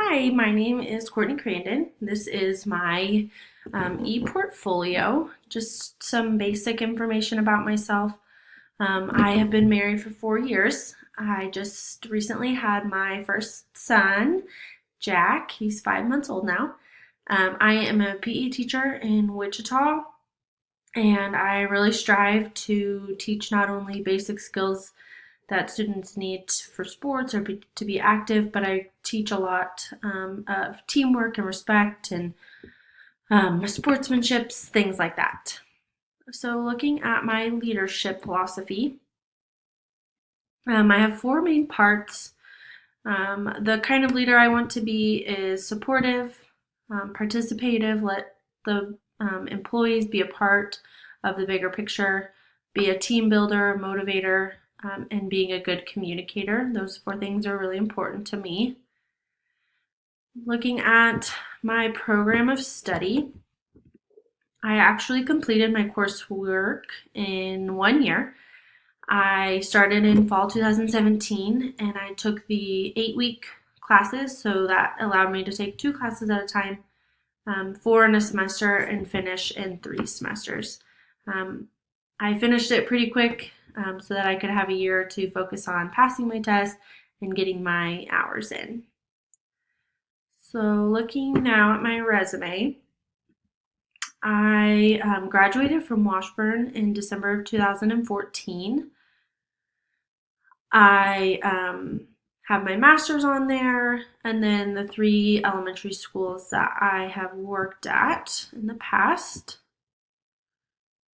Hi, my name is Courtney Crandon. This is my ePortfolio, just some basic information about myself. I have been married for 4 years. I just recently had my first son, Jack. He's 5 months old now. I am a PE teacher in Wichita, and I really strive to teach not only basic skills that students need for sports or to be active, but I teach a lot of teamwork and respect and sportsmanships, things like that. So, looking at my leadership philosophy, I have four main parts. The kind of leader I want to be is supportive, participative, let the employees be a part of the bigger picture, be a team builder, motivator, and being a good communicator. Those four things are really important to me. Looking at my program of study, I actually completed my coursework in 1 year. I started in fall 2017 and I took the 8-week classes, so that allowed me to take two classes at a time, four in a semester, and finish in 3 semesters. I finished it pretty quick so that I could have a year to focus on passing my test and getting my hours in. So, looking now at my resume, I graduated from Washburn in December of 2014. I have my master's on there, and then the 3 elementary schools that I have worked at in the past.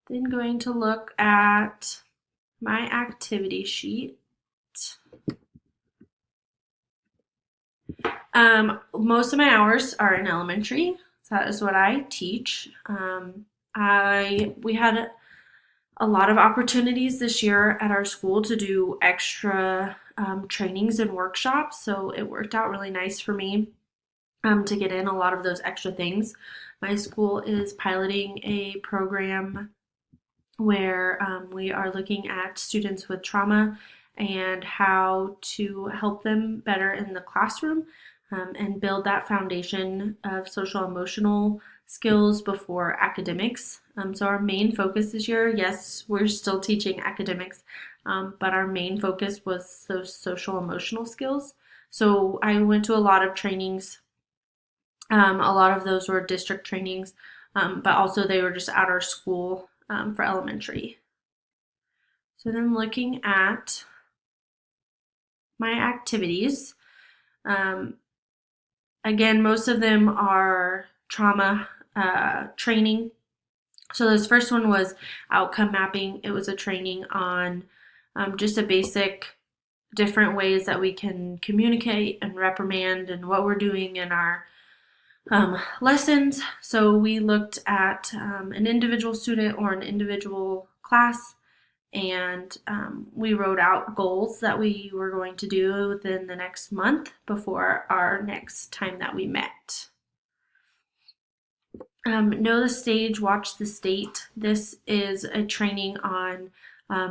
Then going to look at my activity sheet. Most of my hours are in elementary, so that is what I teach. We had a lot of opportunities this year at our school to do extra trainings and workshops, so it worked out really nice for me to get in a lot of those extra things. My school is piloting a program where we are looking at students with trauma and how to help them better in the classroom and build that foundation of social emotional skills before academics. So our main focus this year, yes, we're still teaching academics, but our main focus was those social emotional skills. So I went to a lot of trainings. A lot of those were district trainings, but also they were just at our school for elementary. So then looking at my activities, again, most of them are trauma training. So this first one was outcome mapping. It was a training on just a basic different ways that we can communicate and reprimand and what we're doing in our lessons. So we looked at an individual student or an individual class, and we wrote out goals that we were going to do within the next month before our next time that we met. Know the stage, watch the state. This is a training on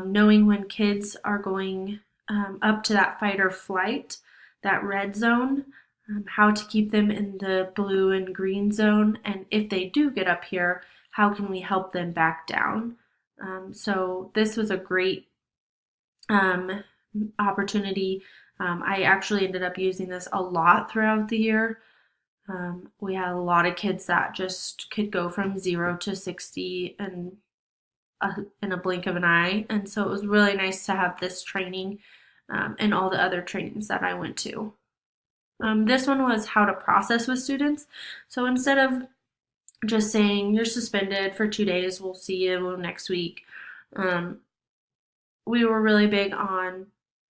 knowing when kids are going up to that fight or flight, that red zone, how to keep them in the blue and green zone, and if they do get up here, how can we help them back down? So this was a great opportunity. I actually ended up using this a lot throughout the year. We had a lot of kids that just could go from 0 to 60 in a blink of an eye, and so it was really nice to have this training and all the other trainings that I went to. This one was how to process with students. So instead of just saying you're suspended for 2 days, we'll see you next week, we were really big on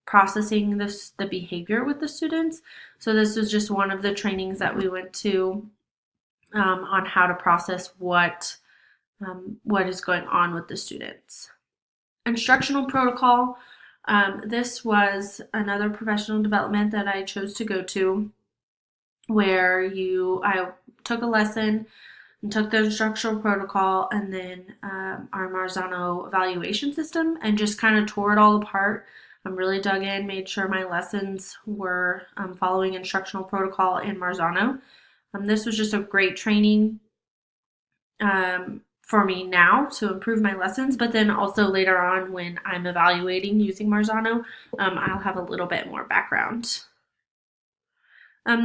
processing the behavior with the students. So this was just one of the trainings that we went to on how to process what is going on with the students. Instructional protocol. This was another professional development that I chose to go to, where I took a lesson and took the instructional protocol and then our Marzano evaluation system and just kind of tore it all apart really dug in, made sure my lessons were following instructional protocol in Marzano. This was just a great training for me now to improve my lessons, but then also later on when I'm evaluating using Marzano, I'll have a little bit more background.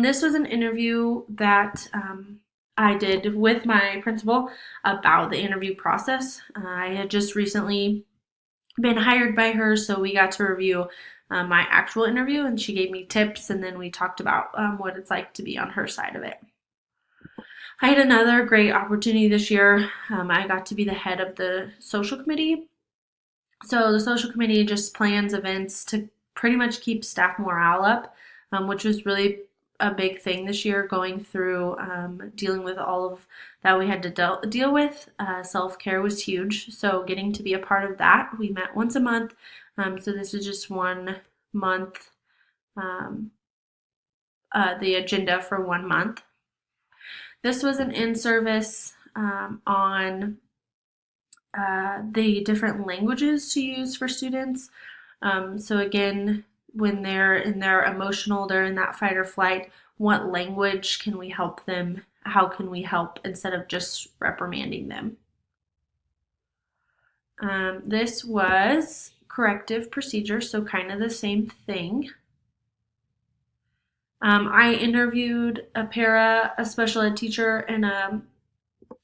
This was an interview that I did with my principal about the interview process. I had just recently been hired by her, so we got to review my actual interview, and she gave me tips, and then we talked about what it's like to be on her side of it. I had another great opportunity this year. I got to be the head of the social committee. So the social committee just plans events to pretty much keep staff morale up, which was really a big thing this year, going through dealing with all of that we had to deal with. Self-care was huge, so getting to be a part of that. We met once a month, so this is just 1 month, the agenda for 1 month. This was an in-service on the different languages to use for students. So again, when they're in their emotional, they're in that fight or flight, what language can we help them? How can we help instead of just reprimanding them? This was corrective procedure, so kind of the same thing. I interviewed a para, a special ed teacher, and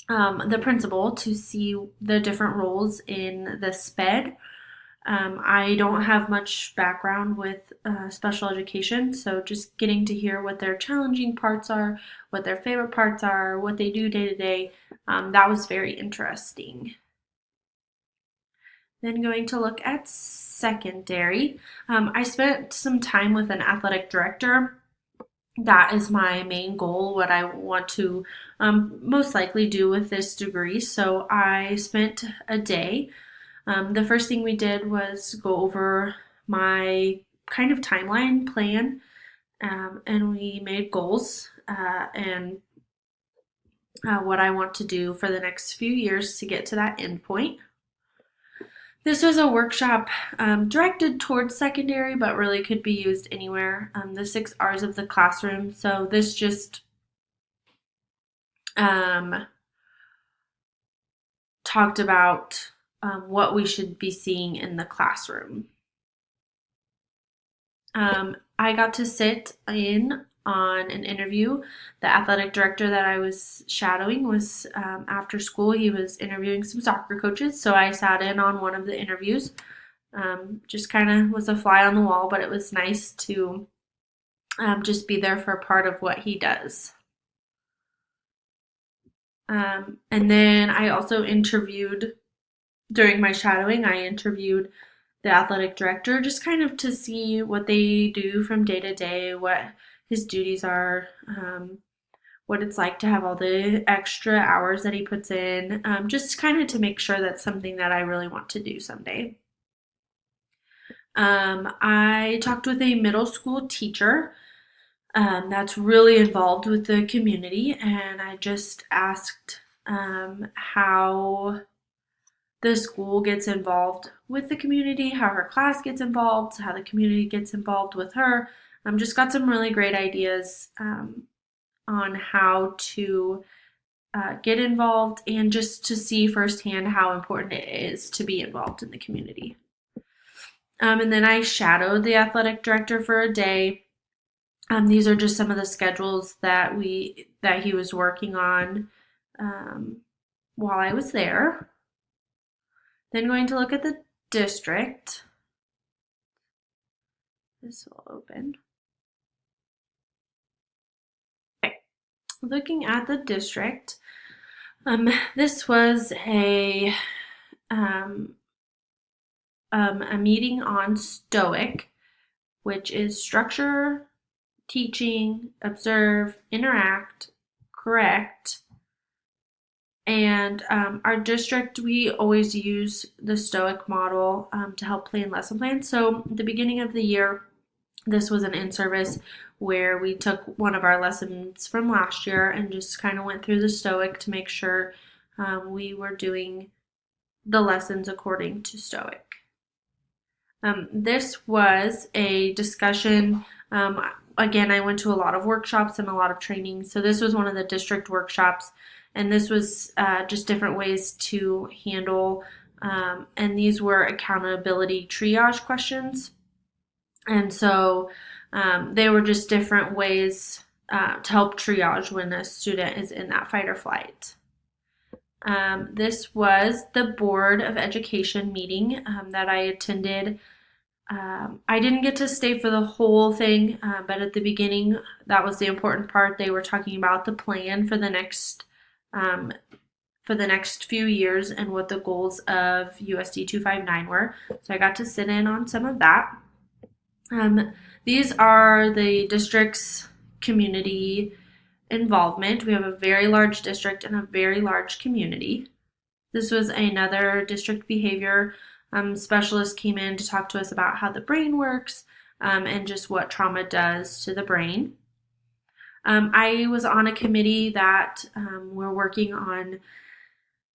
the principal to see the different roles in the SPED. I don't have much background with special education, so just getting to hear what their challenging parts are, what their favorite parts are, what they do day to day, that was very interesting. Then going to look at secondary, I spent some time with an athletic director. That is my main goal, what I want to most likely do with this degree. So I spent a day. The first thing we did was go over my kind of timeline plan, and we made goals and what I want to do for the next few years to get to that end point. This was a workshop directed towards secondary, but really could be used anywhere. The 6 R's of the classroom. So this just talked about what we should be seeing in the classroom. I got to sit in on an interview. The athletic director that I was shadowing was after school. He was interviewing some soccer coaches, so I sat in on one of the interviews. Just kind of was a fly on the wall, but it was nice to just be there for a part of what he does. And then I also interviewed, during my shadowing, I interviewed the athletic director just kind of to see what they do from day to day, what his duties are, what it's like to have all the extra hours that he puts in, just kind of to make sure that's something that I really want to do someday. I talked with a middle school teacher that's really involved with the community, and I just asked how the school gets involved with the community, how her class gets involved, how the community gets involved with her. Just got some really great ideas on how to get involved and just to see firsthand how important it is to be involved in the community. And then I shadowed the athletic director for a day. These are just some of the schedules that he was working on while I was there. Then going to look at the district. This will open. Okay, looking at the district. This was a meeting on STOIC, which is structure, teaching, observe, interact, correct. And our district, we always use the STOIC model to help plan lesson plans. So at the beginning of the year, this was an in-service where we took one of our lessons from last year and just kind of went through the STOIC to make sure we were doing the lessons according to STOIC. This was a discussion. Again, I went to a lot of workshops and a lot of training. So this was one of the district workshops, and this was just different ways to handle, and these were accountability triage questions. And so they were just different ways to help triage when a student is in that fight or flight. This was the Board of Education meeting that I attended. I didn't get to stay for the whole thing, but at the beginning, that was the important part. They were talking about the plan for the next few years and what the goals of USD 259 were. So I got to sit in on some of that. These are the district's community involvement. We have a very large district and a very large community. This was another district behavior specialist came in to talk to us about how the brain works and just what trauma does to the brain. I was on a committee that we're working on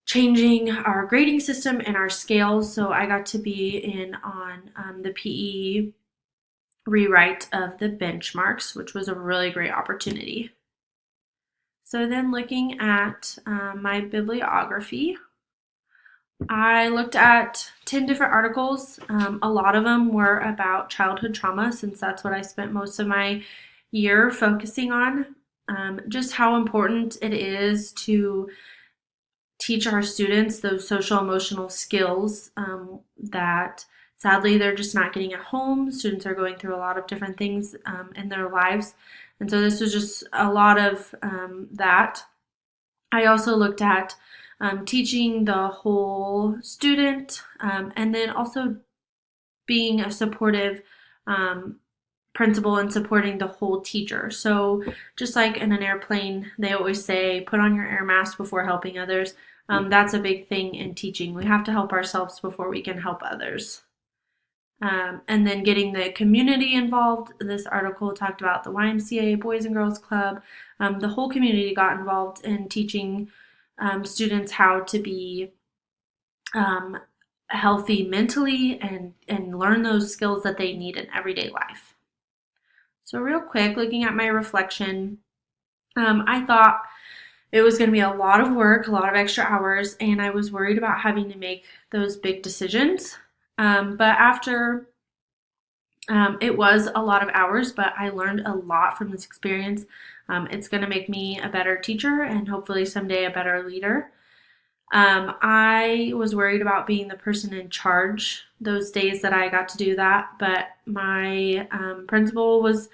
changing our grading system and our scales, so I got to be in on the PE rewrite of the benchmarks, which was a really great opportunity. So then looking at my bibliography, I looked at 10 different articles. A lot of them were about childhood trauma, since that's what I spent most of my year focusing on. Just how important it is to teach our students those social emotional skills that sadly they're just not getting at home. Students are going through a lot of different things in their lives. And so this was just a lot of that. I also looked at teaching the whole student and then also being a supportive principal and supporting the whole teacher. So just like in an airplane, they always say, put on your air mask before helping others. That's a big thing in teaching. We have to help ourselves before we can help others. And then getting the community involved. This article talked about the YMCA, Boys and Girls Club. The whole community got involved in teaching students how to be healthy mentally and learn those skills that they need in everyday life. So real quick, looking at my reflection, I thought it was going to be a lot of work, a lot of extra hours, and I was worried about having to make those big decisions. But after it was a lot of hours, but I learned a lot from this experience. It's going to make me a better teacher and hopefully someday a better leader. I was worried about being the person in charge those days that I got to do that, but my principal was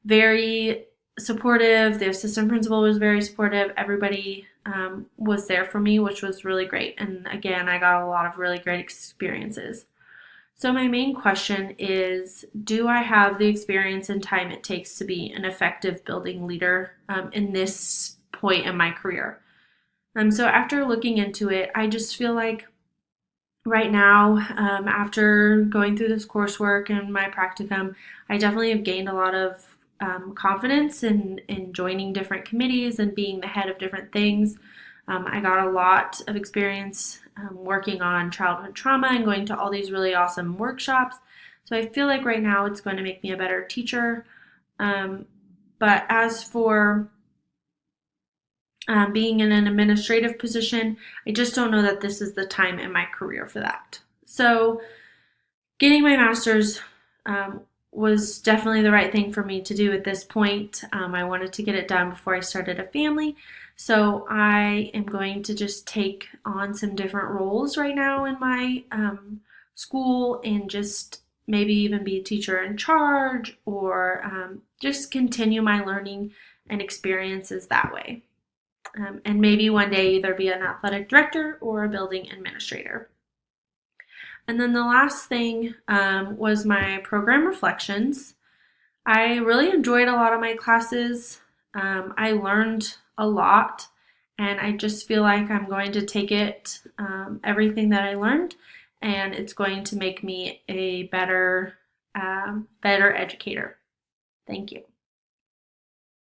very supportive. The assistant principal was very supportive. Everybody was there for me, which was really great. And again, I got a lot of really great experiences. So my main question is, do I have the experience and time it takes to be an effective building leader in this point in my career? So after looking into it, I just feel like right now, after going through this coursework and my practicum, I definitely have gained a lot of confidence in joining different committees and being the head of different things. I got a lot of experience working on childhood trauma and going to all these really awesome workshops. So I feel like right now it's going to make me a better teacher. But as for being in an administrative position, I just don't know that this is the time in my career for that. So getting my master's was definitely the right thing for me to do at this point. I wanted to get it done before I started a family. So I am going to just take on some different roles right now in my school and just maybe even be a teacher in charge or just continue my learning and experiences that way. And maybe one day either be an athletic director or a building administrator. And then the last thing was my program reflections. I really enjoyed a lot of my classes. I learned a lot, and I just feel like I'm going to take it, everything that I learned, and it's going to make me a better educator. Thank you.